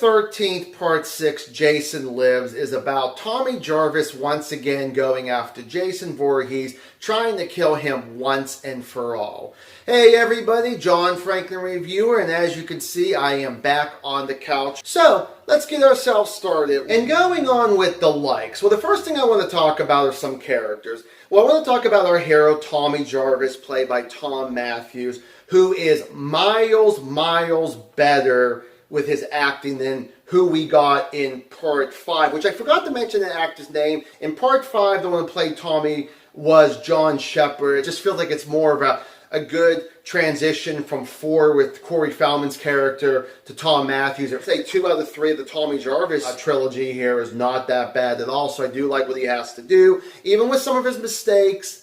13th, Part 6, Jason Lives, is about Tommy Jarvis once again going after Jason Voorhees, trying to kill him once and for all. Hey everybody, John Franklin Reviewer, and as you can see, I am back on the couch. So, let's get ourselves started. And going on with the likes. Well, the first thing I want to talk about are some characters. Well, I want to talk about our hero, Tommy Jarvis, played by Thom Mathews, who is miles better with his acting than who we got in Part 5, which I forgot to mention the actor's name. In Part 5, the one who played Tommy was John Shepherd. It just feels like it's more of a good transition from 4 with Corey Feldman's character to Thom Mathews. I'd say 2 out of 3 of the Tommy Jarvis trilogy here is not that bad at all, so I do like what he has to do. Even with some of his mistakes,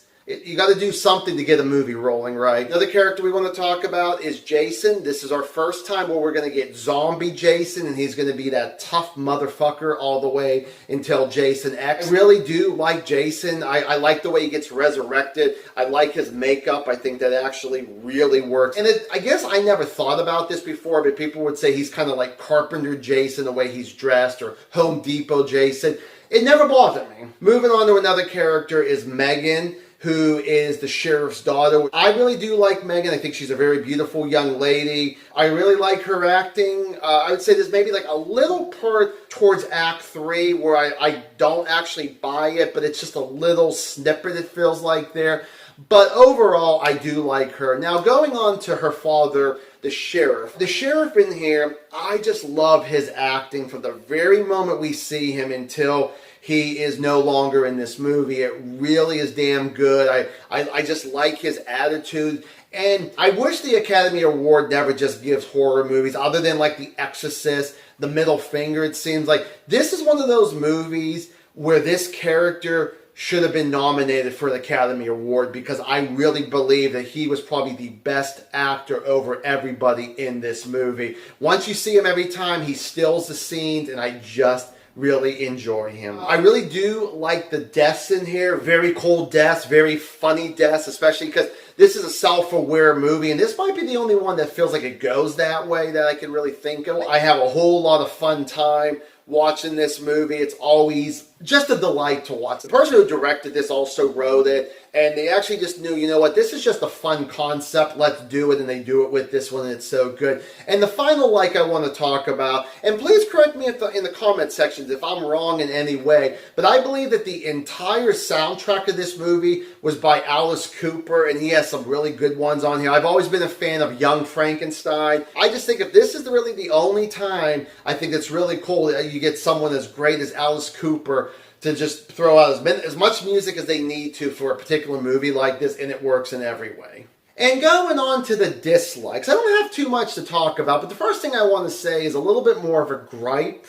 you got to do something to get a movie rolling, right? Another character we want to talk about is Jason. This is our first time where we're going to get zombie Jason, and he's going to be that tough motherfucker all the way until Jason X. I really do like Jason. I like the way he gets resurrected. I like his makeup. I think that actually really works. And I guess I never thought about this before, but people would say he's kind of like Carpenter Jason, the way he's dressed, or Home Depot Jason. It never bothered me. Moving on to another character is Megan, who is the sheriff's daughter. I really do like Megan. I think she's a very beautiful young lady. I really like her acting. I would say there's maybe like a little part towards Act 3 where I don't actually buy it, but it's just a little snippet it feels like there. But overall, I do like her. Now, going on to her father, the sheriff. The sheriff in here, I just love his acting from the very moment we see him until he is no longer in this movie. It really is damn good. I just like his attitude. And I wish the Academy Award never just gives horror movies, other than like The Exorcist, The Middle Finger. It seems like this is one of those movies where this character should have been nominated for the Academy Award, because I really believe that he was probably the best actor over everybody in this movie. Once you see him every time, he stills the scenes, and I just really enjoy him. I really do like the deaths in here. Very cold deaths, very funny deaths, especially because this is a self-aware movie, and this might be the only one that feels like it goes that way that I can really think of. I have a whole lot of fun time watching this movie. It's always just a delight to watch. The person who directed this also wrote it, and they actually just knew, you know what, this is just a fun concept, let's do it, and they do it with this one, and it's so good. And the final like I want to talk about, and please correct me in the comment sections if I'm wrong in any way, but I believe that the entire soundtrack of this movie was by Alice Cooper, and he has some really good ones on here. I've always been a fan of Young Frankenstein. I just think if this is really the only time, I think it's really cool that you get someone as great as Alice Cooper to just throw out as much music as they need to for a particular movie like this, and it works in every way. And going on to the dislikes, I don't have too much to talk about, but the first thing I want to say is a little bit more of a gripe.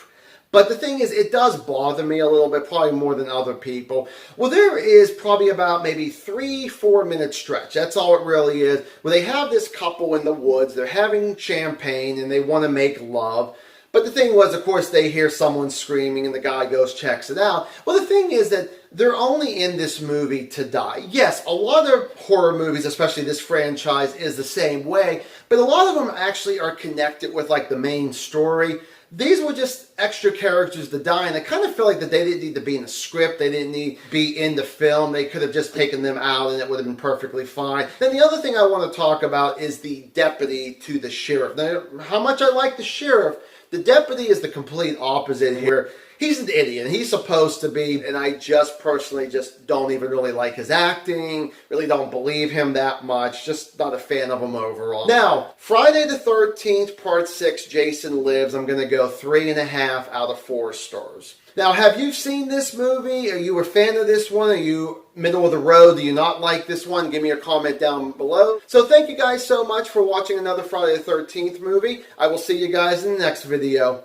But the thing is, it does bother me a little bit, probably more than other people. Well, there is probably about maybe 3-4 minute stretch. That's all it really is. Where they have this couple in the woods, they're having champagne, and they want to make love. But the thing was, of course, they hear someone screaming, and the guy goes, checks it out. Well, the thing is that they're only in this movie to die. Yes, a lot of horror movies, especially this franchise, is the same way. But a lot of them actually are connected with, like, the main story. These were just extra characters to die, and I kind of feel like that they didn't need to be in the script, they didn't need to be in the film, they could have just taken them out and it would have been perfectly fine. Then the other thing I want to talk about is the deputy to the sheriff. Now, how much I like the sheriff, the deputy is the complete opposite here. He's an idiot. He's supposed to be, and I just personally just don't even really like his acting, really don't believe him that much, just not a fan of him overall. Now, Friday the 13th, Part 6, Jason Lives, I'm going to go 3.5 out of 4 stars. Now, have you seen this movie? Are you a fan of this one? Are you middle of the road? Do you not like this one? Give me a comment down below. So thank you guys so much for watching another Friday the 13th movie. I will see you guys in the next video.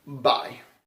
Bye.